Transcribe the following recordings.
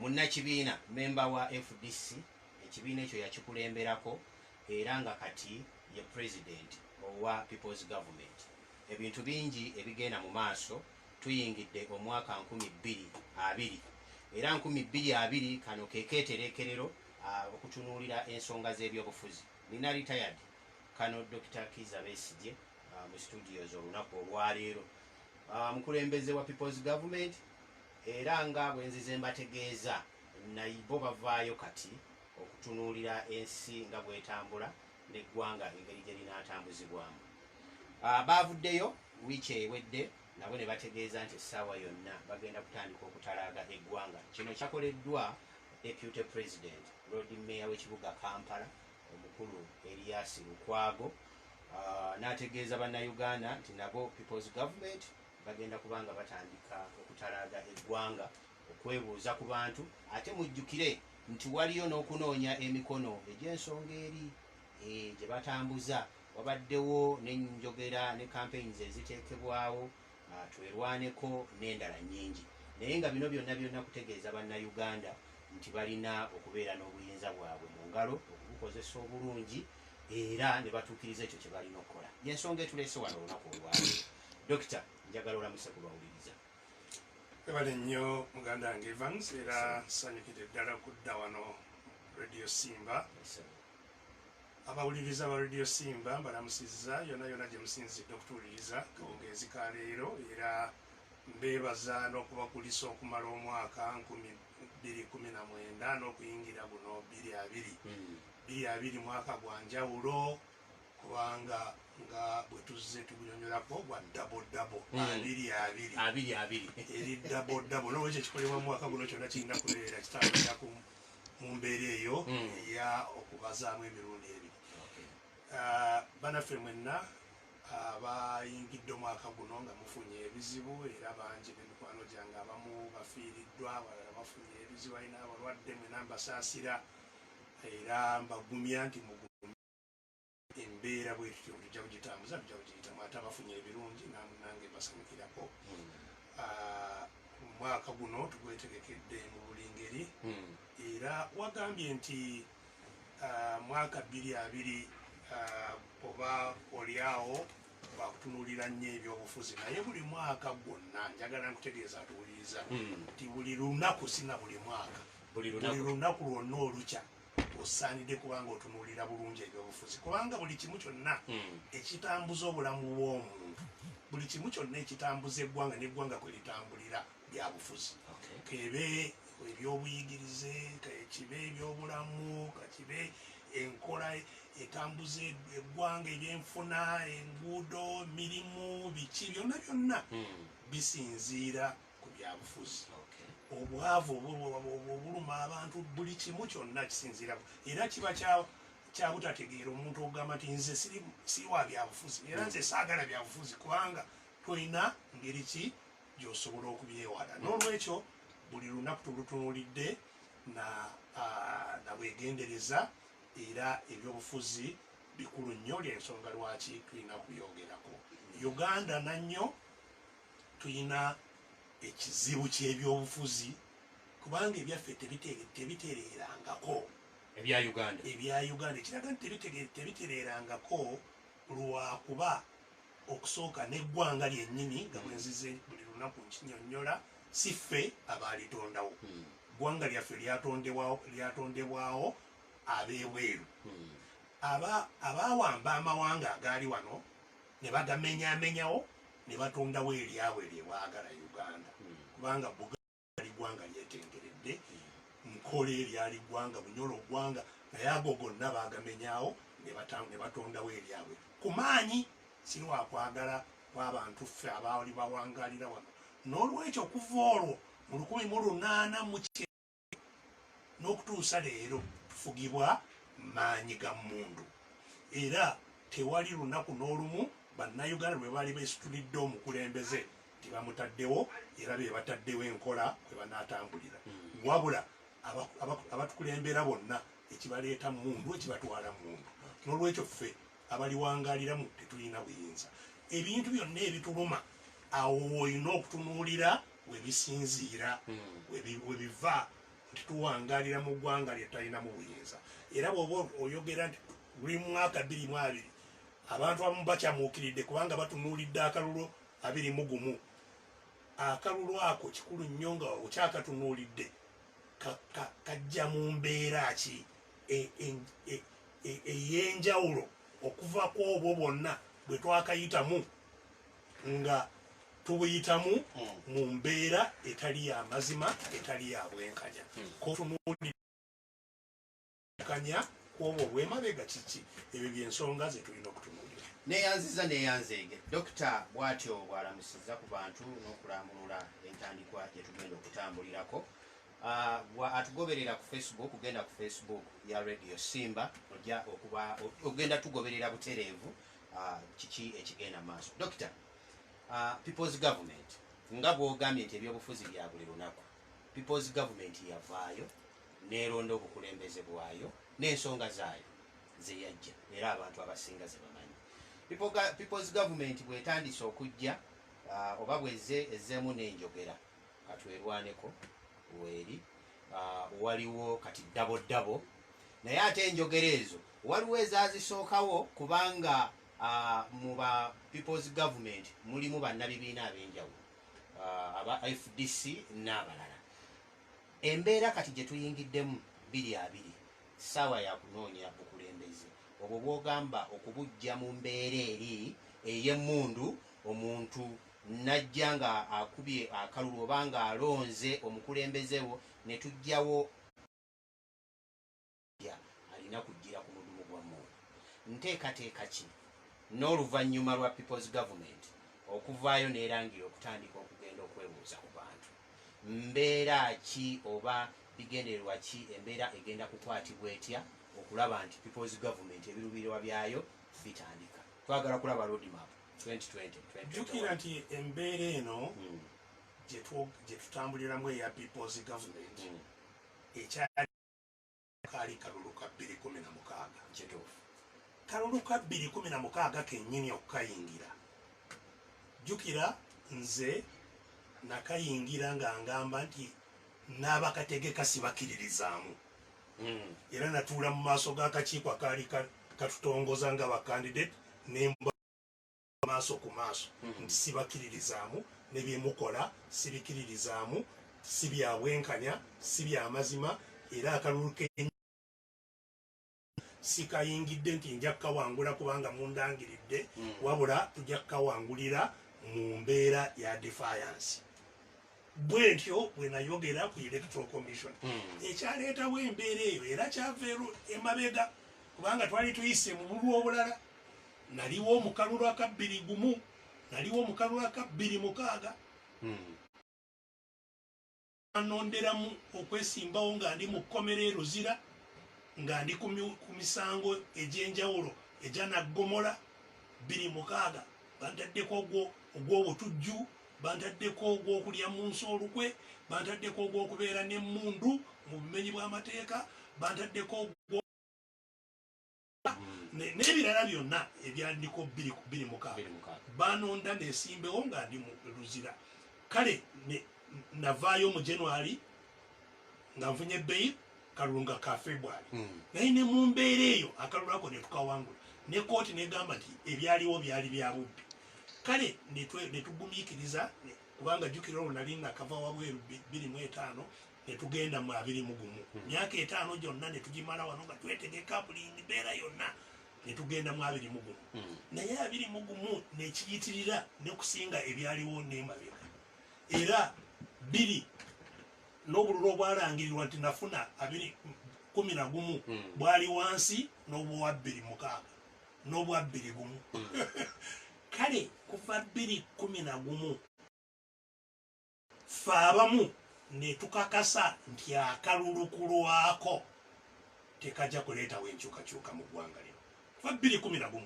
munnakibiina memba wa FDC ekibiina ekyo yakikulemberako era nga kati ye president owa People's Government. Ebintu bingi ebigenda mu maaso, tuyingidde omwaka 2020 era 2020 kano keketerekerero okutunuulira ensonga z'ebyobufuzi. Nina retired kano Dr. Kizza Besigye mu studios olunaku olwaleero, mukulembeze wa People's Government, era nga bwenzize mbategeeza naibo bavaayo kati okutunuulira ensi nga bwetambula n'eggwanga engeri gye linaatambuzibwamu. Baavuddeyo wiiki ewedde nabo ne bategeeza nti essaawa yonna bagenda kutandika okutalaaga eggwanga. Kino kyakoleddwa Deputy President Lord Mayor w'ekibuga Kampala omukulu Erias Lukwago, n'ategeeza bannayuganda nti nabo People's Government bagenda kubanga batandika okutalaaga eggwanga, okwebuuza ku bantu, ate mujjukire nti waliyo n'okunoonya emikono egy'ensonga eri gye batambuza. Wabaddewo n'enjogera ne campaigns eziteekebwawo, twerwaneko n'endala nnyingi, naye nga bino byonna kutegeeza bannayuganda nti balina okubeera n'obuyinza bwabwe mu ngalo okubukozesa obulungi era ne batuukiriza ekyo kye balina okukola. Y'ensonga etuleese wano olunaku olwaleero. Dokita, njagala olamuse ku bawuliriza. Ebale nnyo muganda wange Evans, era nsanyukidde ddala kudda wano Radio Simba. Abawuliriza ba Radio Simba mbalamusizza yonna gye musinzidde okutuwuliriza kawungeezi ka leero, era mbeebaza n'okubakulisa okumala omwaka 2019 n'okuyingira guno 2020 mwaka gwa njawulo, kubanga nga bwe tuzze tugunyonyolako gwa double 2020 eri double n'olwekyo ekikolebwa mu mwaka guno kyonna kirina kubeera kitambulira mu mbeera eyo eya okubazaamu emirundi ebiri. Banaffe mwenna abayingidde omwaka guno nga mufunye ebizibu, era bangi n'emikwano gyange abamu bafiiriddwa, abalala bafunye ebizibu, alina abalwadde, mwena mbasaasira era mbagumya nti mugumye embeera bwetutyo tujja kugitambuza, tujja kugiyitamu, ate abafunye ebirungi nange mbasanyukirako. Omwaka guno tugwetegekedde mu buli ngeri, era wagambye nti mwaka 2020 oba oliawo bakutunuulira nnyo ebyobufuzi, naye buli mwaka gwonna njagala nkutegeeza atuwuliriza nti buli lunaku sina buli mwaka, buli lunaku lwonna olukya osaanidde kubanga otunuulira bulungi ebyobufuzi, kubanga buli kimu kyonna ekitambuza obulamu bw'omuntu, buli kimu kyonna ekitambuza eggwanga n'eggwanga kwe litambulira bya bufuzi. Kebe ebyobuyigirize, kibe ebyobulamu, kibe enkola etambuza eggwanga, ebyenfuna, enguudo, mirimu, biki, byonna bisinziira ku byabufuzi. Obwavu obuluma abantu, buli kimu kyonna kisinziira, era kiba kyabutategeera omuntu okugamba nti nze siri wa byabufuzi, era nze saagala byabufuzi, kubanga tolina ngeri ki gy'osobola okubyewala. N'olwekyo buli lunaku tulutunuulidde na bwegendereza, era ebyobufuzi bikulu nnyo, lyensonga lwaki tulina kubyogerako. Uganda nannyo tulina ekizibu ky'ebyobufuzi, kubanga ebyaffe tebitereerangako. Ebya Uganda ekiraga nti tebitereerangako lwakuba okusooka n'eggwanga lyennyini nga bwenzize buli lunaku nkinyonnyola, si ffe abaalitondawo. Ggwanga lyaffe lyatondebwawo ab'ebweru, abaawamba amawanga agaali wano ne bagamenyamenyawo ne batondawo eryabwe lye baagala Uganda, kubanga Buganda yali ggwanga lyetengeredde, Nkole eryali ggwanga, Bunyolo ggwanga, naye ago gonna baagamenyaawo ne batondawo eryabwe ku maanyi, si lwakwagala kw'abantu ffe abaali bawangaalira wano. N'olwekyo okuva olwo mu 1890 n'okutuusa leero tufugibwa maanyi ga mmundu, era tewali lunaku n'olumu bannayuganda bwe baali beesitulidde omukulembeze tibamutaddewo, era be bataddewo enkola kwe banaatambulira, wabula abatukulembera bonna ekibaleeta mmundu ekibatwala mmundu. N'olwekyo ffe abaliwangaaliramu tetulina buyinza. Ebintu byonna ebituluma awo olina okutunuulira we bisinziira, we biva, tuwangalira mu ggwanga lyetalinamu buyinza era bwoba oyogera nti buli mwaka 2020 abantu abamu bakyamuukiridde kubanga batunuulidde akalulu 21 akalulu ako kikulu nnyo nga okyakatunuulidde kajja mu mbeera ki ey'enjawulo okuva ku obwo bwonna bwe twakayitamu nga tubuyitamu mu mbeera etali ya mazima etali ya bwenkanya kotunuulikanya kwobwo bwemabega kiki ebyo byensonga ze tulina okutunuulira neyanziza neyanzeege dokita bw'atyo bw'alamusiza ku bantu n'okulambulula entandikwa gye tugenda okutambulirako atugoberera ku Facebook ogenda ku Facebook ya Radio Simba ojja okuba ogenda tugoberera butereevu kiki ekigenda maaso dokita people's government nga bw'ogambye nti ebyobufuzi bya buli lunaku people's government yavaayo neeronda obukulembeze bwayo n'ensonga zaayo zeyajja era abantu abasinga ze bamanyi people's government bwetandise okujja oba bwezzeemu n'enjogera katwerwaneko weri waliwo kati dabo naye ate enjogera ezo waliwo ezazisookawo kubanga mu ba people's government mulimu bannabibiina ab'enjawulo aba FDC n'abalala embeera kati gye tuyingiddemu 22 ssaawa ya kunoonya bukulembeze obwo bw'ogamba okubujja mu mbeera eri ey'emmundu omuntu najja nga akubye akalulu oba nga alonze omukulembeze wo ne tujjawo alina kujjira ku mudumu gwa mmundu nteekateeka ki n'oluvannyuma lwa people's government okuvaayo n'erangira okutandika okugenda okwebuuza ku bantu mbeera ki oba bigendererwa ki embeera egenda kukwatibwa etya okulaba nti people's government ebiruubirirwa byayo bitandika twagala kulaba roadmap 2020 jjukira nti embeera eno gye tutambuliramu eya people's government ekyali kaali kalulu ka 2016 kalulu ka 2016 kennyini okukayingira jjukira nze nakayingira nga ngamba nti n'abakategeka sibakiririzaamu era natuula mu maaso g'akakiiko akaali katutongoza nga bakandidate nemba maaso ku maaso nti sibakiririzaamu ne byemukola sibikiririzaamu si bya bwenkanya si bya mazima era akalulu sikayingidde nti nja kukawangula kubanga mundangiridde wabula tujja kukawangulira mu mbeera ya defiance bwentyo bwenayogera ku electoral commission ekyaleetawo embeera eyo era kyava emabega kubanga twali tuyise mu bululu obulala naliwo omukalulu aka 21 naliwo omukalulu aka 26 anonderamu okwesimbawo nga ndi mu kkomera eruzira nga ndi ku misango egy'enjawulo egya Naggomola 26 bantaddeko ogw'obutujju bantaddeko ogw'okulya mu nsi olukwe bantaddeko ogw'okubeera n'emmundu mu bumenyi bw'amateeka bantaddeko n'ebirala byonna ebyandiko 26 banonda nesimbewo nga ndi mu luzira kale navaayo mu January nga nfunye ebbeyi kalulu nga ka February naye ne mu mbeera eyo akalulu ako ne tukawangula ne kooti negamba nti ebyaliwo byali bya bubbi kale netugumiikiriza kubanga jjukira olwo nali nakava wabweru 25 netugenda mu 21 myaka 5 gyonna netugimala wano nga twetegeka buli mbeera yonna netugenda mu 21 naye 21 nekiyitirira nekusinga ebyaliwo n'emabega era 2 n'obululu obwalangirirwa nti nafuna 2011 bwali wansi n'obwa 26 n'obwa 21 kale kuva 2011 fe abamu netukakasa nti akalulu kulwako tekajja kuleetawo enkyukakyuka mu ggwanga lino kuva 2011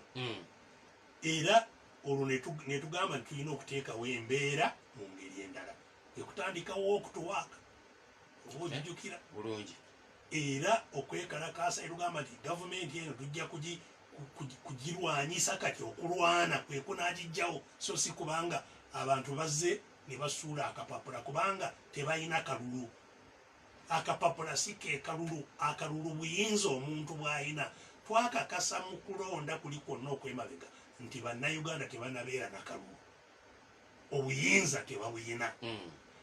era olwo netugamba nti tulina okuteekawo embeera mu ngeri endala ekutandikawo okutuwaaka oba ogijjukira bulungi era okwekalakaasa erugamba nti gavumenti eno tujja kugirwanyisa kati okulwana kwekunagijjawo so si kubanga abantu bazze ne basuula akapapula kubanga tebalina kalulu akapapula si ke akalulu buyinza omuntu bw'alina twakakasa mu kulonda kuli kwonna okwemabega nti bannayuganda tebanabeera nakalulu obuyinza tebabuyina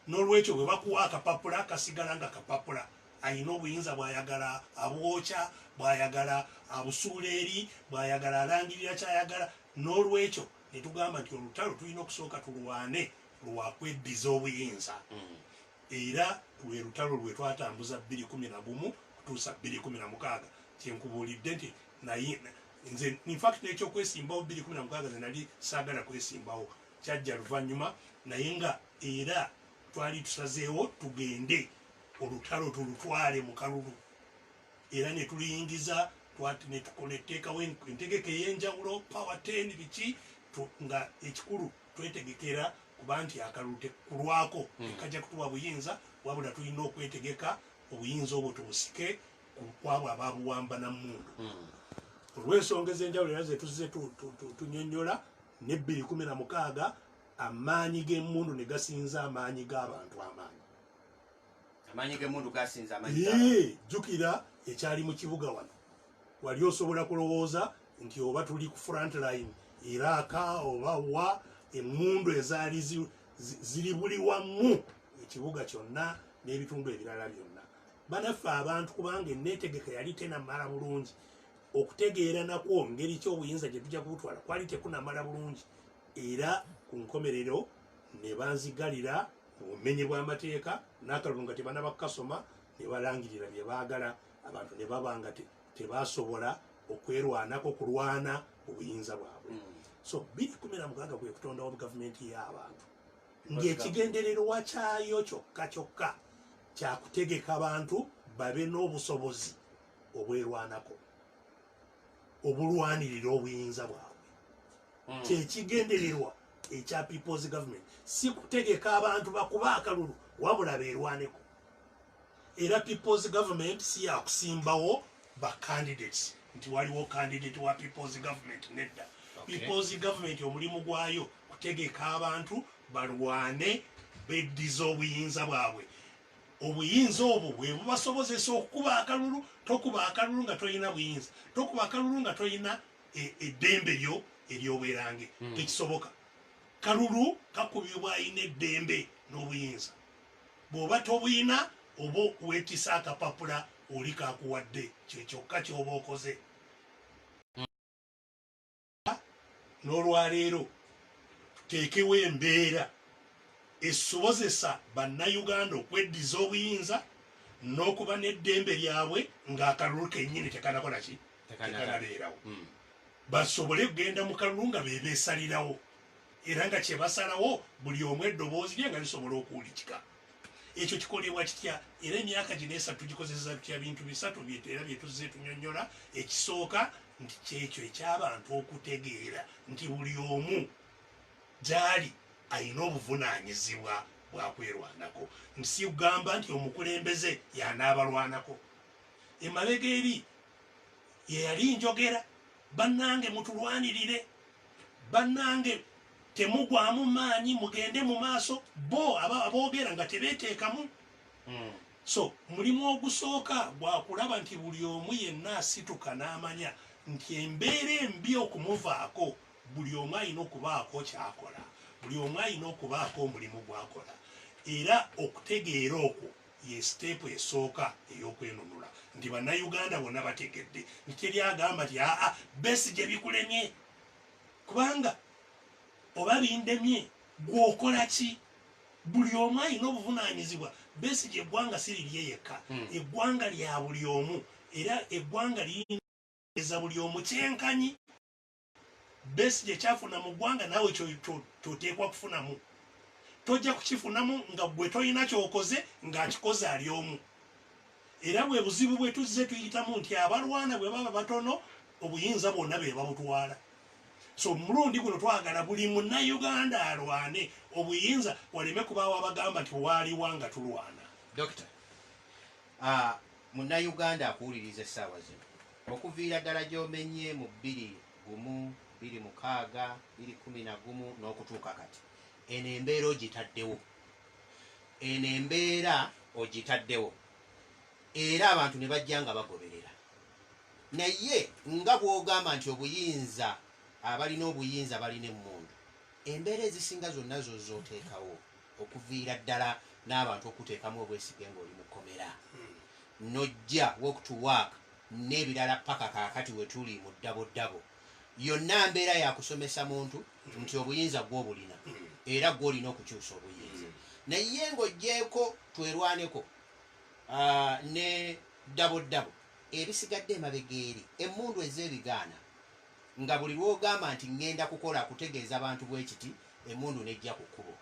n'olwekyo bwe bakuwa akapapula kasigala nga kapapula ayina obuyinza bw'ayagala abwokya bw'ayagala abusuula eri bw'ayagala alangirira kyayagala n'olwekyo netugamba nti olutalo tulina okusooka tulwane lwakweddiza obuyinza era lwe lutalo lwe twatambuza 2011 kutuusa 2016 kyenkubuulidde nti nze infact nekyokwesimbawo 2016 ze nali saagala kwesimbawo kyajja luvannyuma naye nga era twali tusazeewo tugende olutalo tulutwale mu kalulu era netuliyingiza netukola etteekawo entegeka ey'enjawulo power 10 biki nga ekikulu twetegekera kuba nti akalulu tekulwako tekajja kutuwa buyinza wabula tulina okwetegeka obuyinza obwo tubusike kwabo ababuwamba nammundu olw'ensonga ez'enjawulo era zetuzize tunyonnyola ne 2016 amaanyi g'emmundu ne gasinza amaanyi g'abantu amaanyi g'emmundu gasinza amaanyi jjukira ekyali mu kibuga wano wali osobola kulowooza nti oba tuli ku front line Iraka oba wa emmundu ezaali ziri buli wamu ekibuga kyonna n'ebitundu ebirala byonna banaffe abantu kubanga enneetegeka yali tenamala bulungi okutegeera nakwo ngeri ky'obuyinza gye tujja kubutwala kwali tekunamala bulungi era ku nkomerero ne banzigalira mu bumenyi bw'amateeka n'akalulu nga tebanaba kukasoma ne balangirira bye baagala abantu ne babanga tebasobola okwerwanako kulwana obuyinza bwabwe so 2016 kwe kutondawo gavumenti y'abantu ng'ekigendererwa kyayo kyokka kyakutegeka abantu babe n'obusobozi obwerwanako obulwanirira obuyinza bwabwe kyekigendererwa ekya people's government si kutegeka abantu bakuba akalulu wabula beerwaneko era people's government si yakusimbawo ba candidates nti waliwo candidate wa people's government nedda people's government omulimu gwayo kutegeka abantu balwane beddiza obuyinza bwabwe obuyinza obwo bwe bubasobozesa okukuba akalulu tokuba akalulu nga tolina buyinza tokuba akalulu nga tolina eddembe lyo eryobwerange tekisoboka kalulu kakubibwa ayina eddembe n'obuyinza bw'oba tobuyina oba weetisa akapapula oli kakuwadde kyekyokka kyoba okoze n'olwaleero tuteekewo embeera esobozesa bannayuganda okweddiza obuyinza n'okuba n'eddembe lyabwe ng'akalulu kennyini tekanakola ki tekanabeerawo basobole okugenda mu kalulu nga beebeesalirawo era nga kyebasalawo buli omu eddoboozi lye nga lisobola okuwulikika ekyo kikolebwa kitya era emyaka gino esatu tugikozesa tutya bintu bisatu era byetuzze tunyonnyola ekisooka nti kyekyo eky'abantu okutegeera nti buli omu gyali ayina obuvunaanyizibwa bwakwerwanako nti si kugamba nti omukulembeze yanaabalwanako emabega eri yeyali njogera bannange mutulwanirire bannange temugwamu maanyi mugende mu maaso bo aboogera nga tebeeteekamu so mulimu ogusooka gwakulaba nti buli omu yenna asituka n'amanya nti embeera embi okumuvaako buli omu alina okubaako kyakola buli omu alina okubaako omulimu gwakola era okutegeera okwo ye siteepu esooka ey'okwenunula nti bannayuganda bonna bategedde nti teryagamba nti Besigye bikulemye kubanga oba bindemye gwokola ki buli omu alina obuvunaanyizibwa Besigye eggwanga si lirye yekka eggwanga lya buli omu era eggwanga liyinza buli omu kyenkanyi Besigye kyafuna mu ggwanga naawe kyoteekwa kufunamu tojja kukifunamu nga gwe tolina kyokoze ng'akikoze ali omu era bwe buzibu bwe tuzze tuyitamu nti abalwana bwe baba batono obuyinza bwonna be babutwala so mulundi guno twagala buli munnayuganda alwane obuyinza waleme kubaawo abagamba nti waaliwa nga tulwana dokita munnayuganda akuwuliriza essaawa zino okuviira ddala gy'omenye mu 2016 2011 n'okutuuka kati eno embeera ogitaddewo era abantu ne bajja nga bagoberera. Naye nga bw'ogamba nti obuyinza, abalina obuyinza balina emmundu, embeera ezisinga zonna zozooteekawo okuviira ddala n'abantu okuteekamu obwesige ng'oli mu kkomera nojja walk to work n'ebirala paka kaakati we tuli mu ddabo yonna mbeera yakusomesa muntu nti obuyinza gw'obulina era gw'olina okukyusa obuyinza. Naye ng'ogjeeko twerwaneko ne ddabo ebisigadde emabega eri emmundu ez'ebigaana nga buli lw'ogamba nti ŋŋenda kukola kutegeeza abantu bw'ekiti emmundu nejja ku kkubo.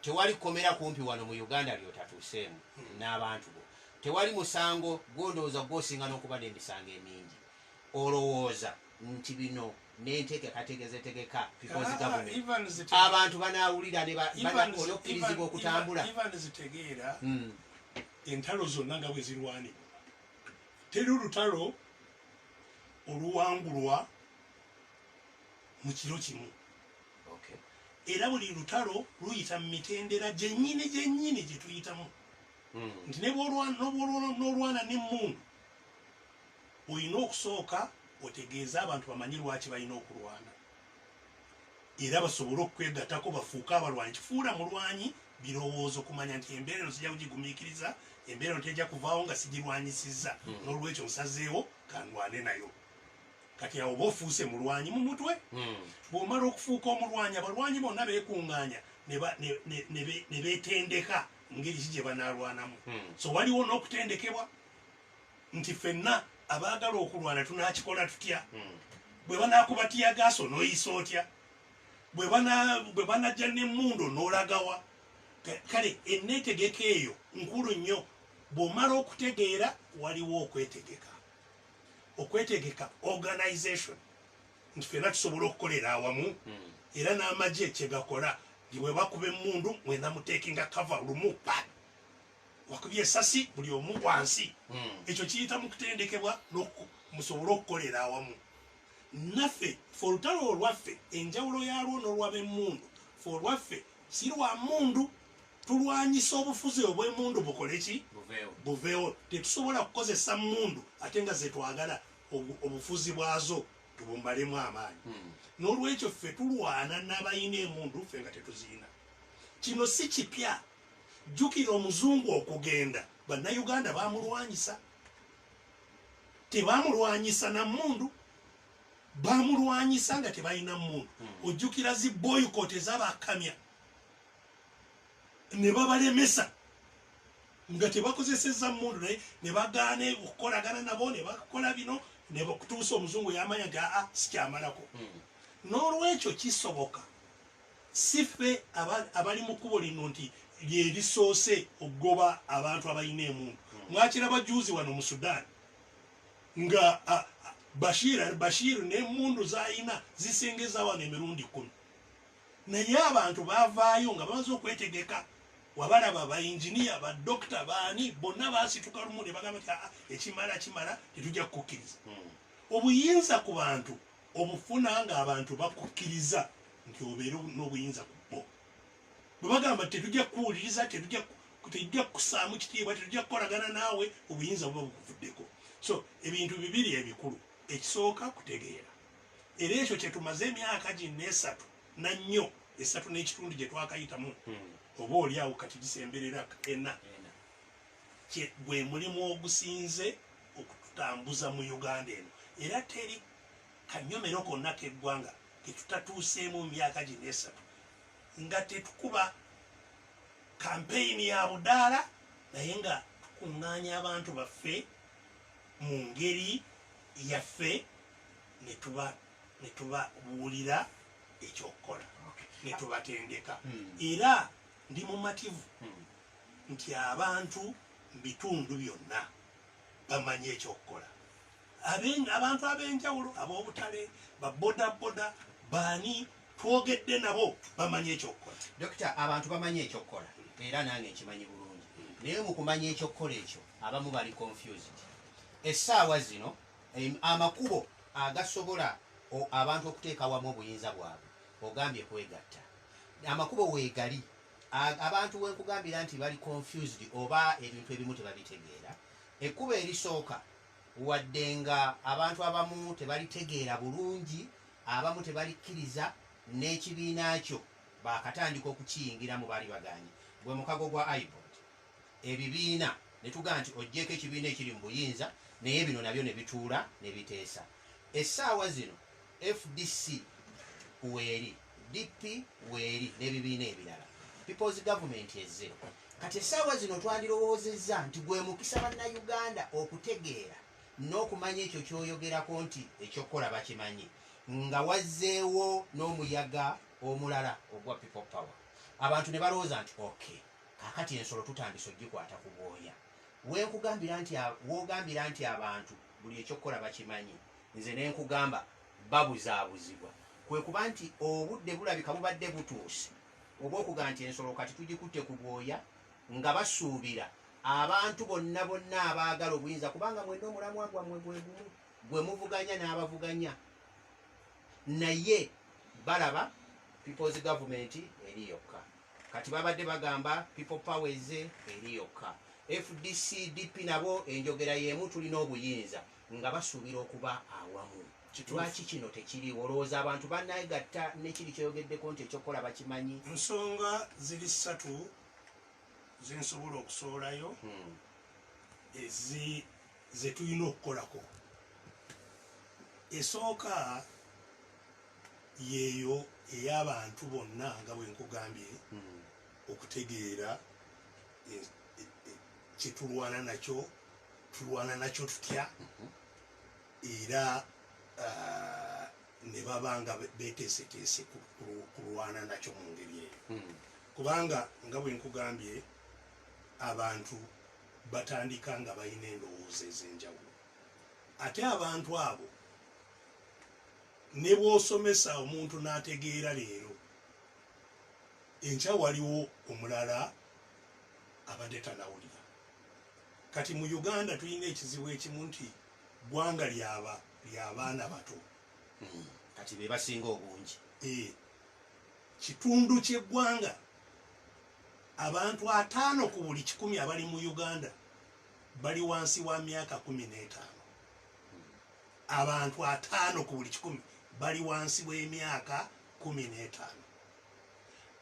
Tewali kkomera kumpi wano mu Uganda ly'otatuuseemu n'abantu bo. Tewali musango gw'ondowooza gw'osinga n'okuba n'emisango emingi. Olowooza nti bino n'enteekategezetegeka people's government abantu banaawulira olw'okkirizibwa okutambula. Zitegeera entalo zonna nga bwe zirwanibwa. Teri olutalo oluwangulwa mu kiro kimu. Era buli lutalo luyita mu mitendera gyennyini gye tuyitamu. Nti n'olwana n'emmundu olina okusooka otegeeza abantu bamanyi lwaki balina okulwana era basobole okwegattako bafuuke abalwanyi. Kifuula mulwanyi birowoozo kumanya nti embeera eno sijja kugigumiikiriza, embeera eno tejja kuvaawo nga sigirwanyisizza, n'olwekyo nsazeewo kandwane nayo. Kati awo oba ofuuse mulwanyi mu mutwe. Bw'omala okufuuka omulwanyi abalwanyi bonna beekuŋŋaanya ne beetendeka ngeri ki gye banaalwanamu. So waliwo n'okutendekebwa nti ffenna abaagala okulwana tunaakikola tutya. Bwe banaakuba tiyagaaso n'oyisa otya, bwe banajja n'emmundo n'olagawa. Kale enneetegeka eyo nkulu nnyo. Bw'omala okutegeera waliwo okwetegeka organization nti ffenna tusobola okukolera awamu era n'amagye kye gakola nti bwe bakuba emmundu mwena muteekinga kava lumu pa wakubye esasi buli omu wansi. Ekyo kiyita mu kutendekebwa musobole okukolera awamu. Naffe fe olutalo olwaffe enjawulo yalwo n'olwab'emmundu fe olwaffe si lwa mmundu, tulwanyisa obufuzi obw'emmundu bukole ki? Buveewo. Tetusobola kukozesa mmundu ate nga ze twagala obufuzi bwazo tubumbalemu amaanyi. N'olwekyo ffe tulwana n'abalina emmundu ffe nga tetuzirina. Kino si kipya. Jjukira omuzungu okugenda bannayuganda baamulwanyisa. Tebaamulwanyisa na mmundu, baamulwanyisa nga tebalina mmundu. Ojjukira zi boycott ez'abakamya ne babalemesa nga tebakozesezza mmundu naye ne bagaana okukolagana nabo ne bakola bino ne kutuusa omuzungu yamanya nti sikyamalako. N'olwekyo kisoboka si ffe abali mu kkubo lino nti lye lisoose okugoba abantu abalina emmundu. Mwakiraba juuzi wano mu Sudan nga Bashir n'emmundu z'alina zisengeza wano emirundi 10. Naye abantu baavaayo nga bamaze okwetegeka. Wabalaba bayinginiya badokita baani bonna baasituka lumu ne bagamba nti ekimala tetujja kukkiriza. Obuyinza ku bantu obufuna nga abantu bakukkiriza nti obeere n'obuyinza ku bo. Bwe bagamba tetujja kuwuliriza, tetujja kusaamu kitiibwa, tetujja kukolagana naawe, obuyinza buba bukuvuddeko. So ebintu bibiri ebikulu. Ekisooka kutegeera. Era ekyo kye tumaze emyaka gino 3 na nnyo 3 n'ekitundu gye twakayitamu. Oba oliawo kati gisemberera ena. Gwe mulimu ogusinze okututambuza mu Uganda eno. Era teri kanyomero konna k'eggwanga ke tutatuuseemu mu myaka gino 3 nga tetukuba kampeyini ya budaala naye nga tukuŋŋaanya abantu baffe mu ngeri yaffe ne tubabuulira ekyokukola ne tubatendeka. Era ndi mumativu nti abantu mubitundu byonna bamanyi ekyokukola. Abantu ab'enjawulo ab'obutale babodaboda baani twogedde nabo bamanyi ekyokukola. Dokita, abantu bamanyi ekyokukola era nange nkimanyi bulungi. Naye mu kumanya ekyokukola ekyo abamu bali confused. Essaawa zino amakubo agasobola abantu okuteeka wamu obuyinza bwabwe ogambye kwegatta. Amakubo weegali. Abantu wenkugambira nti bali confused oba ebintu ebimu tebabitegeera. ekkubo erisooka wadde nga abantu abamu tebalitegeera bulungi, abamu tebalikkiriza n'ekibiina kyo bakatandika okukiyingiramu baali baganye gwe mukago gwa IPOD ebibiina ne tugaa nti oggyeko ekibiina ekiri mu buyinza naye bino nabyo ne bituula ne biteesa. Essaawa zino FDC weeri, DP weeri n'ebibiina ebirala, People's Government ezze. Kati essaawa zino twandirowoozezza nti gwe mukisa bannayuganda okutegeera n'okumanya ekyo ky'oyogerako nti ekyokukola bakimanyi, nga wazzeewo n'omuyaga omulala ogwa people power. Abantu ne balowooza nti okay, kaakati ensolo tutandise ogikwata ku bwoya. Woogambira nti abantu buli ekyokukola bakimanyi, nze ne nkugamba babuzaabuzibwa. Kwe kuba nti obudde bulabika bubadde butuuse obw'okugaa nti ensolo kati tugikutte ku bwoya, nga basuubira abantu bonna abaagala obuyinza, kubanga mwenna omulamwa gwammwe gwe gumu, gwe muvuganya n'abavuganya, naye balaba People's Government eri yokka. Kati babadde bagamba people power eze eri yokka. FDC, DP nabo enjogera y'emu, tulina obuyinza, nga basuubira okuba awamu. Lwaki kino tekiriwo? Olowooza abantu bannayegatta nekiri kyoyogeddeko nti ekyokukola bakimanyi? Ensonga ziri ssatu zensobola okusoolayo ze tulina okukolako. Esooka yeeyo ey'abantu bonna nga bwe nkugambye okutegeera kyetulwana nakyo, tulwana nakyo tutya, era ne baba nga beeteeseteese kulwana nakyo mu ngeri eyo. Kubanga nga bwe nkugambye abantu batandika nga balina endowooza ez'enjawulo, ate abantu abo ne bw'osomesa omuntu n'ategeera leero, enkya waliwo omulala abadde tanawulira. Kati mu Uganda tulina ekizibu ekimu nti ggwanga ly'abaana bato. Kati be basinga obungi. Kitundu ky'eggwanga abantu 5 ku buli 100 abali mu Uganda bali wansi wa myaka 15. Abantu 5 ku buli 100 bali wansi w'emyaka 15.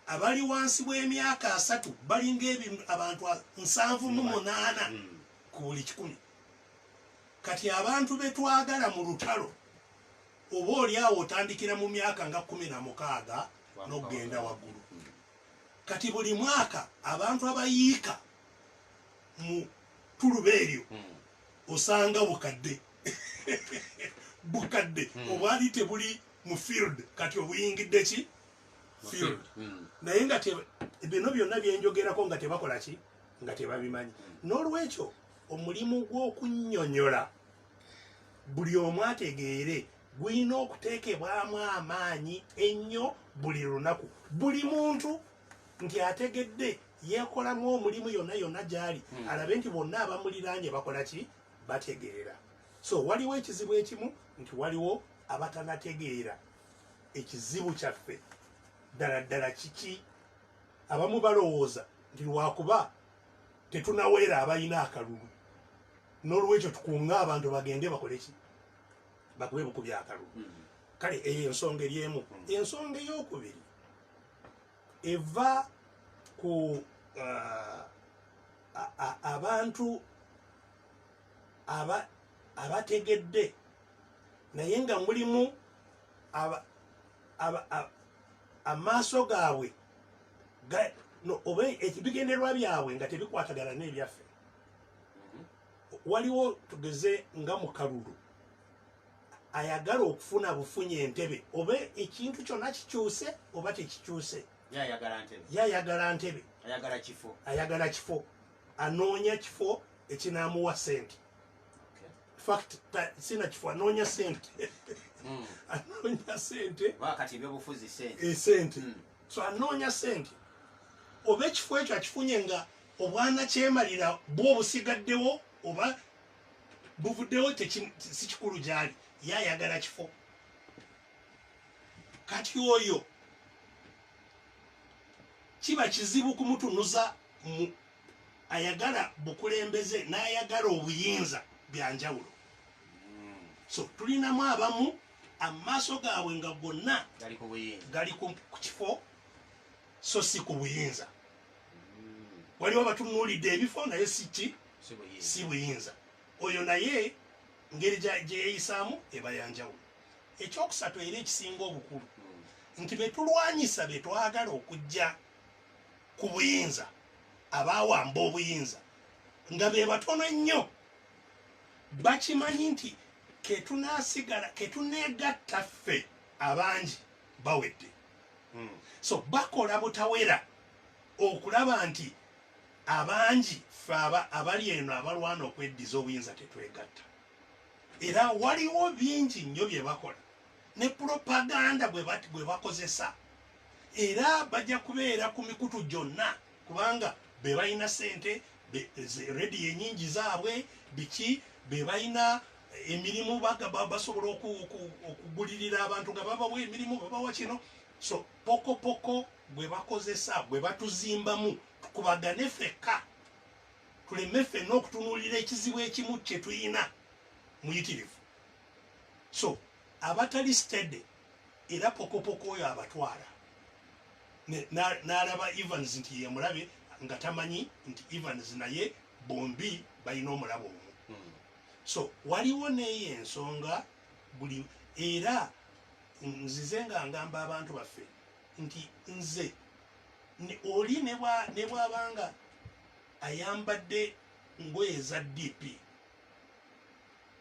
Abali wansi w'emyaka 3 balinga abantu 78 ku buli 100. Kati abantu betwagala mu lutalo oba oliawo otandikira mu myaka nga 16 n'okugenda waggulu. Kati buli mwaka abantu abayiika mu tuluba eryo osanga bukadde bukadde obwali tebuli mu field, kati obuyingidde ki field. Naye nga bino byonna byenjogerako nga tebakola ki, nga tebabimanyi. N'olwekyo omulimu gw'okunnyonnyola buli omu ategeere gulina okuteekebwamu amaanyi ennyo buli lunaku. Buli muntu nti ategedde yeekolamu omulimu yonna gy'ali, alabe nti bonna abamuliraanye bakola ki, bategeera. So waliwo ekizibu ekimu nti waliwo abatanategeera ekizibu kyaffe ddala kiki. Abamu balowooza nti lwakuba tetunaweera abalina akalulu, n'olwekyo tukunga abantu bagende bakole ki, bakube buku byakalulu. Kale eyo ensonga eri emu. Ensonga ey'okubiri eva ku abantu abategedde naye nga mulimu amaaso gaabwe oba ebigenderwa byabwe nga tebikwatagana n'ebyaffe. Waliwo tugeze nga mu kalulu ayagala okufuna bufunye entebe, oba ekintu kyonna kikyuse oba tekikyuse, yayagala ntebe, ayagala kifo, anoonya kifo ekinaamuwa sente. Fact sina kifo, anoonya sente. Anoonya sente, sente. So anoonya sente, oba ekifo ekyo akifunye nga obwana kyemalira bwo obusigaddewo oba buvuddewo si kikulu gy'ali, yayagala kifo. Kati oyo kiba kizibu kumutunuza ayagala bukulembeze n'ayagala obuyinza byanjawulo. So tulinamu abamu amaaso gaabwe nga gonna gali ku kifo so si ku buyinza. Waliwo batunuulidde ebifo naye si buyinza. Oyo naye ngeri gye yeeyisaamu eba yanjawulo. Ekyokusatu era ekisinga obukulu nti betulwanyisa betwagala okujja ku buyinza abaawamba obuyinza nga be batono ennyo bakimanyi nti ketuneegatta ffe abangi bawedde. So bakola butawera okulaba nti abangi ffe abali eno abalwana okweddiza obuyinza tetwegatta. Era waliwo bingi nnyo bye bakola ne propaganda bwe bakozesa, era bajja kubeera ku mikutu gyonna kubanga be balina sente, rediyo enyingi zaabwe biki, be balina emirimu basobola okugulirira abantu nga babawa emirimu babawa kino. So pokopoko bwe bakozesa bwe batuzimbamu tukubagane ffekka tuleme ffenna okutunuulira ekizibu ekimu kye tuyina muyitirivu. So abatali stede era pokopoko oyo abatwala n'alaba Evans nti yemulabe nga tamanyi nti Evans naye bombi balina omulabo omu. So waliwo neyo ensonga buli era nzize nga ngamba abantu baffe nti nze oli ne bwabanga ayambadde ngoye za DP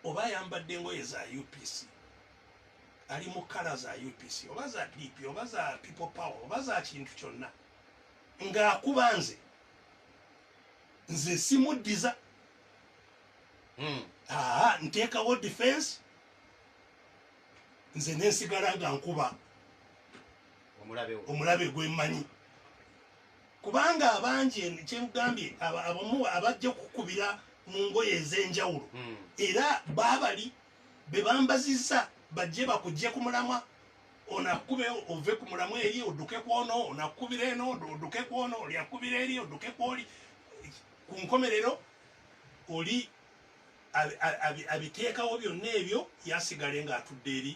oba ayambadde ngoye za UPC, ali mu kala za UPC oba za DP oba za People Power oba za kintu kyonna ng'akuba nze simuddiza. Nteekawo defense nze nensigala nga nkuba omulabe gwe mmanyi kubanga abangi kyengambye abamu abajja kukubira mu ngoye ez'enjawulo era baabali be bambazizza bajje bakujje ku mulamwa onakube ove ku mulamwa eri odduke kwono onakubira eno odduke kwono olyakubira eri odduke kwoli ku nkomerero oli abiteekawo byonna ebyo yasigale ng'atudde eri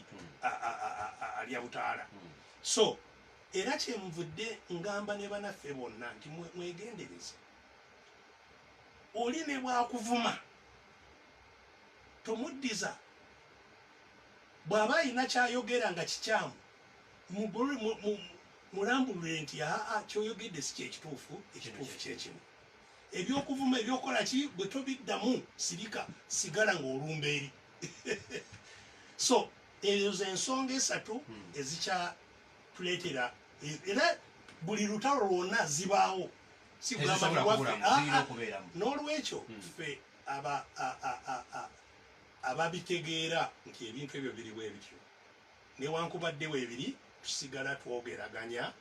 alya butaala. So era kyenvudde ngamba ne banaffe bonna nti mwegendereze. Oli ne bwakuvuma tomuddiza, bw'aba alina kyayogera nga kikyamu mulambulire nti kyoyogedde si kyekituufu, ekituufu kyekimu. Ebyokuvuma ebyokola ki bwe tobiddamu sirika sigala ng'olumba eri. So ezo z'ensonga esatu ezikyatuleetera era buli lutalo lwonna zibaawo n'olwekyo ffe ababitegeera nti ebintu ebyo biri bwe bityo newankubadde weebiri tusigala twogeraganya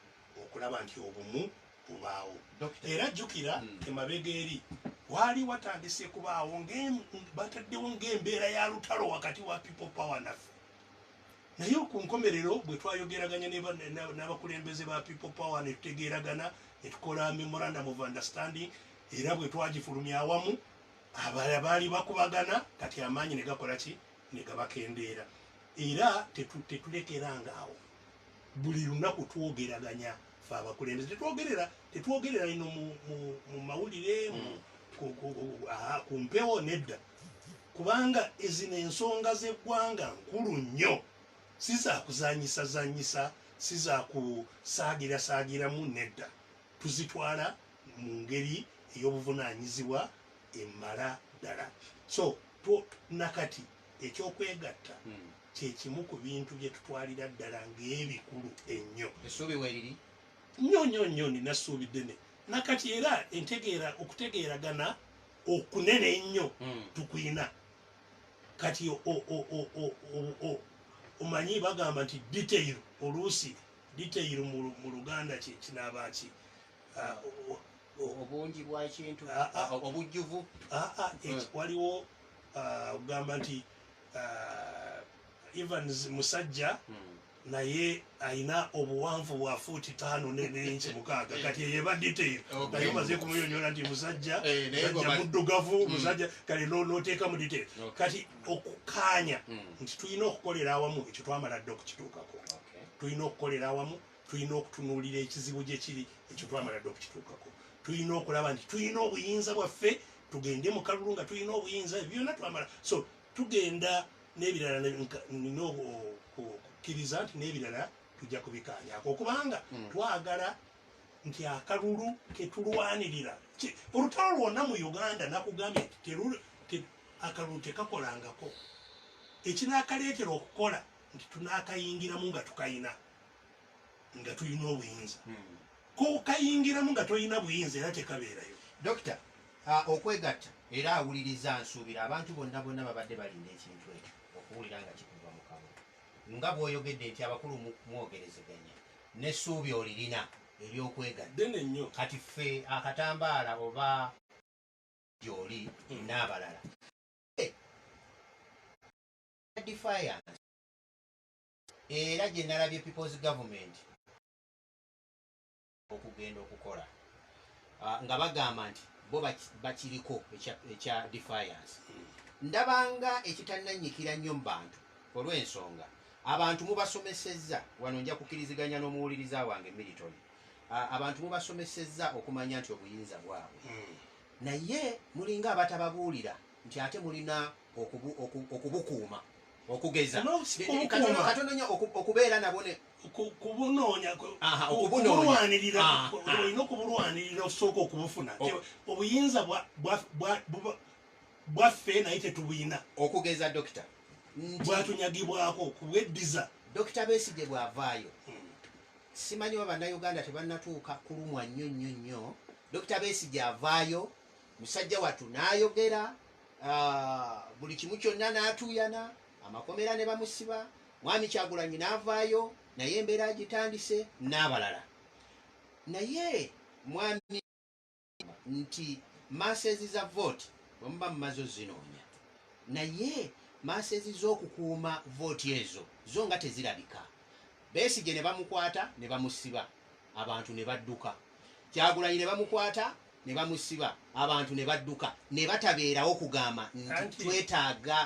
okulaba nti obumu bubaawo. Era jjukira emabega eri waali watandise kubaawo bataddewo ng'embeera ya lutalo wakati wa People Power naffe, naye ku nkomerero bwe twayogeraganya n'abakulembeze ba People Power ne tutegeeragana ne tukola memorandum of understanding, era bwe twagifulumya awamu abala baali bakubagana kati amaanyi ne gakola ki ne gabakendeera. Era tetulekerangaawo buli lunaku twogeraganya fe abakulembeze, tetwogerera ino mu mawulire ku mpewo nedda, kubanga ezino ensonga z'eggwanga nkulu nnyo, si za kuzanyisa si za kusaagira nedda, tuzitwala mu ngeri ey'obuvunaanyizibwa emmala ddala. So nakati ekyokwegatta kyekimu ku bintu bye tutwalira ddala ng'ebikulu ennyo. Essuubi weeriri nnyo nina ssuubi ddene nakati era okutegeeragana okunene ennyo tukwina kati omanyi bagamba nti detail oluusi detail mu Luganda kinaabaki obungi bwa kintu obujjuvu waliwo ogamba nti Evans musajja naye ayina obuwanvu bwa fuuti 5 n'inchi 6 kati yeba detail naye maze kumuyonyola nti musajja muddugavu musajja kale noteeka mu detail kati okukanya nti tulina okukolera awamu ekyo twamala dde okukituukako tulina okukolera awamu tulina okutunuulira ekizibu gye kiri ekyo twamala dde okukituukako tulina okulaba nti tulina obuyinza bwaffe tugende mu kalulu nga tulina obuyinza byonna twamala so tugenda n'ebirala nina okukkiriza nti n'ebirala tujja kubikaanyako okubanga twagala nti akalulu ketulwanirira olutalo lwonna mu uganda nakugambye nti akalulu tekakolangako ekinaakaleetera okukola nti tunaakayingiramu nga tukayina nga tulina obuyinza kokayingiramu nga tolina buyinza era tekabeerayo dokita okwegatta era awuliriza nsuubira abantu bonna babadde balinda ekintu ekyo okuwulira nga kikuva mu kamwa nga bw'oyogedde nti abakulu mwogerezeganya n'essuubi olirina ery'okwegatta ddene nnyo kati ffe akatambaala oba gy'oli n'abalala defiance era gye nalabye people's government okugenda okukola nga bagamba nti bo bakiriko ekya defiance ndabanga ekitananyikira nnyo mu bantu olw'ensonga abantu mubasomesezza wano nja kukiriziganya n'omuwuliriza wange Milton abantu mubasomesezza okumanya nti obuyinza bwabwe naye mulinga abatababuulira nti ate mulina okubukuuma okugeza katono nnyo okubeera nabo kubunoonya olina okubulwanirira okusooka okubufuna obuyinza bwaffe naye tetubuyina okugeza dokita bwatunyagibwako kubweddiza dokita Besigye bw'avaayo simanyi wa bannayuganda tebannatuuka kulumwa nnyo nnyo nnyo dokita Besigye avaayo musajja wattu n'ayogera buli kimu kyonna n'atuuyana amakomera ne bamusiba mwami Kyagulanyi n'avaayo naye embeera agitandise n'abalala naye mwami nti masezi za vote bwemuba mumaze ozinoonya naye masezi z'okukuuma vote ezo zo nga tezirabika Besigye ne bamukwata ne bamusiba abantu ne badduka Kyagulanyi ne bamukwata ne bamusiba abantu ne badduka ne batabeerawo kugamba nti twetaaga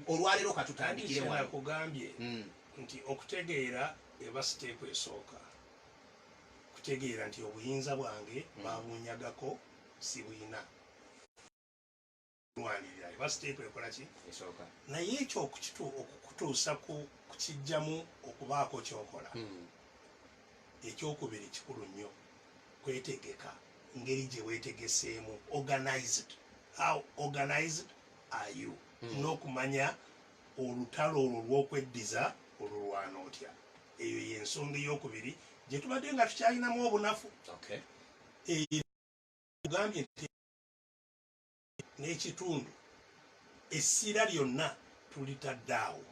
olwaleero katutandikire wano kugambye nti okutegeera eba siteepu esooka kutegeera nti obuyinza bwange babunyagako si buyina lwanirira eba siteepu ekola ki esooka naye ekyo okukutuusa ku kijjamu okubaako kyokola ekyokubiri kikulu nnyo kwetegeka ngeri gye weetegeseemu organized how organized are you n'okumanya olutalo olwo lw'okweddiza olulwana otya eyo y'ensonga ey'okubiri gye tubadde nga tukyalinamu obunafu tugambye nti n'ekitundu essira lyonna tulitadde awo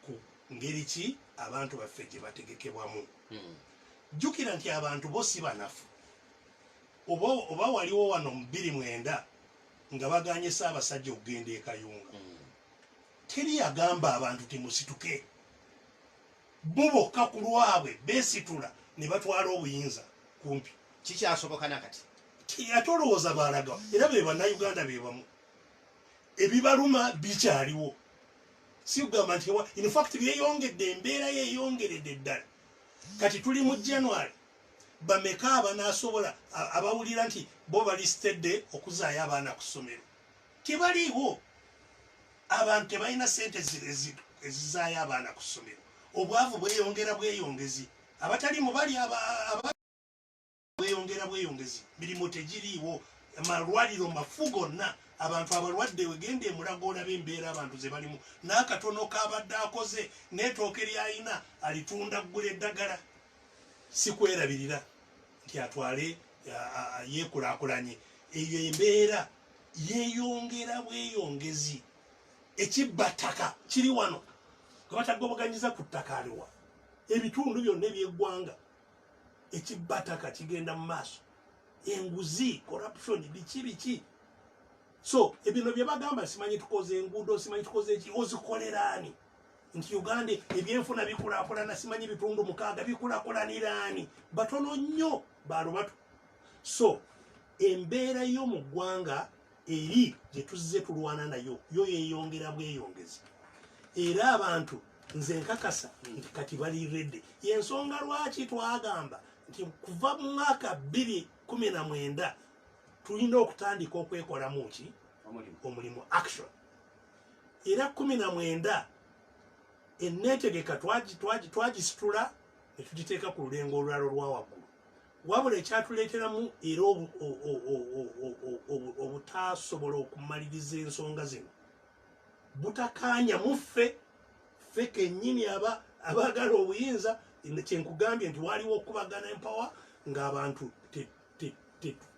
ku ngeri ki abantu baffe gye bategekebwamu jjukira nti abantu bo si banafu oba waliwo wano mu 29 nga baganye Ssaabasajja okugenda e Kayunga teri yagamba abantu temusituke bo bokka ku lwabwe beesitula ne batwala obuyinza kumpi kikyasoboka nakati ate olowooza baalaga era be bannayuganda be bamu ebibaluma bikyaliwo si kugamba nti infact byeyongedde embeera yeyongeredde ddala kati tuli mu January bameka abanaasobola abawulira nti bo balisitedde okuzaayo abaana ku ssomero tebaliiwo abantu tebalina sente ezizaayo abaana ku ssomero obwavu bweyongera bweyongezi abatali mubali bweyongera bweyongezi mirimu tegiriiwo amalwaliro mafu gonna abantu abalwadde wegenda emulago olaba embeera abantu ze balimu n'akatono kabadde akoze n'etooke lyayina alitunda ggula eddagala si kwerabirira nti atwale yeekulaakulanye eyo embeera yeeyongera bweyongezi ekibbataka kiri wano nga batagobaganyiza ku ttaka aliwa ebitundu byonna ebyeggwanga ekibbataka kigenda mu maaso enguzi corruption biki so ebino bye bagamba simanyi tukoze enguudo simanyi tukoze eki ozikolera ani nti Uganda ebyenfuna bikulaakulana simanyi bitundu 6 bikulaakulaniraani batono nnyo balubatu. So embeera y'omu ggwanga eri gye tuzze tulwana nayo yo yeeyongera bweyongezi era abantu nze nkakasa nti kati bali redde. Yensonga lwaki twagamba nti kuva mu mwaka 2019 tulina okutandika okwekolamu ki omulimu action. Era 19 enneetegeka twagisitula ne tugiteeka ku lulengo olulala olwa waggulu. Wabula ekyatuleeteramu era obutasobola okumaliriza ensonga zino butakanya muffe ffe kennyini abaagala obuyinza. Kyenkugambye nti waliwo okubagana empower ng'abantu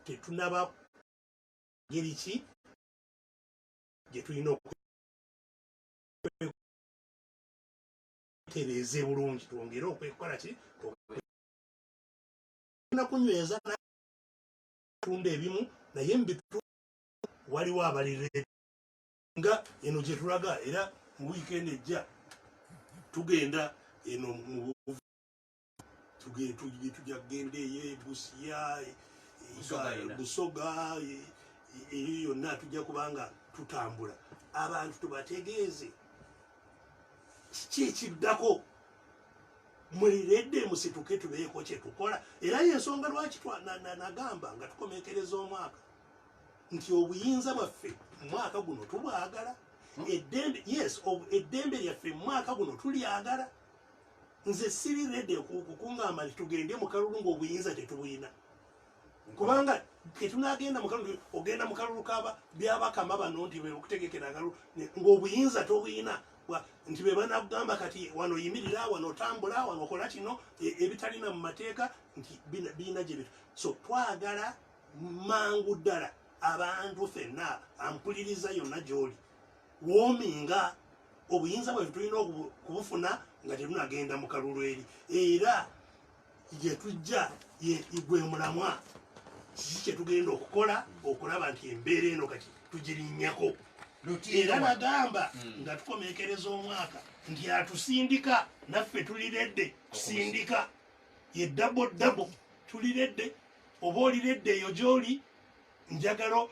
tetunaba ngeri ki gye tulina okwetereeza bulungi twongere okwekola ki nakunyweza tunda ebimu naye mbitu waliwo abalire nga eno gye tulaga. Era mu wiikendi ejja tugenda eno mu tujja kugenda eyo Busia Busoga eyo yonna tujja kubanga tutambula abantu tubategeeze kiki ekiddako muliredde musituke tubeeko kye tukola. Era yensonga lwaki nagamba nga tukomekereza omwaka nti obuyinza bwaffe mu mwaka guno tubwagala. Eddembe lyaffe mu mwaka guno tulyagala. Nze siri redde kukungamba nti tugende mu kalulu ng'obuyinza tetubuyina kubanga tetunagenda mu kalulu. Ogenda mu kalulu byabakama bano nti okutegekera akalulu ng'obuyinza tobuyina nti be banagamba kati wano yimirira wano otambula wano okola kino ebitalina mu mateeka nti biina gye bitu. So twagala mangu ddala abantu ffenna ampuliriza yonna gy'oli woominga obuyinza bwe tulina okubufuna nga tetunagenda mu kalulu eri. Era gye tujja gwe mulamwa kiki kye tugenda okukola okulaba nti embeera eno kati tugirinnyako. Era nagamba nga tukomekereza omwaka nti atusindika naffe tuliredde kusindika ye dabo tuliredde. Oba oliredde eyo gy'oli njagala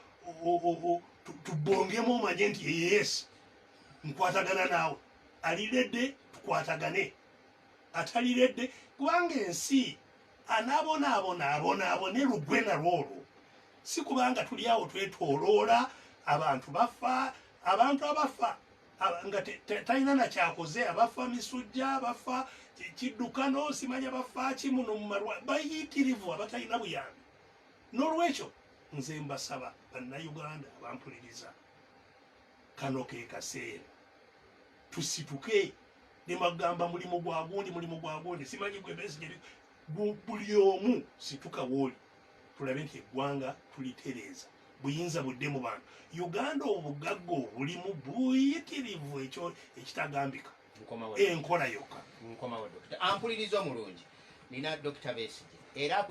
tubongemu omanye nti yes nkwatagana naawe. Aliredde tukwatagane, ataliredde kubanga ensi anaabone lugwe nalwolwo. Si kubanga tuli awo twetooloola abantu bafa. Abantu abafa nga talina nakyakoze abafa misujja abafa kiddukano simanya bafa kimuno mu malwa bayitirivu abatalina buyambi. N'olwekyo nze mbasaba bannayuganda abampuliriza kano ke kaseera tusituke. Ne bagamba mulimu gwa gundi simanyi gwe Besigye buli omu situka wooli tulabe nti eggwanga tulitereeza buyinza budde mu bantu. Uganda obugagga obulimu buyitirivu ekyo ekitagambika enkola yokka. Ampuliriza omulungi nina Dr. Besigye era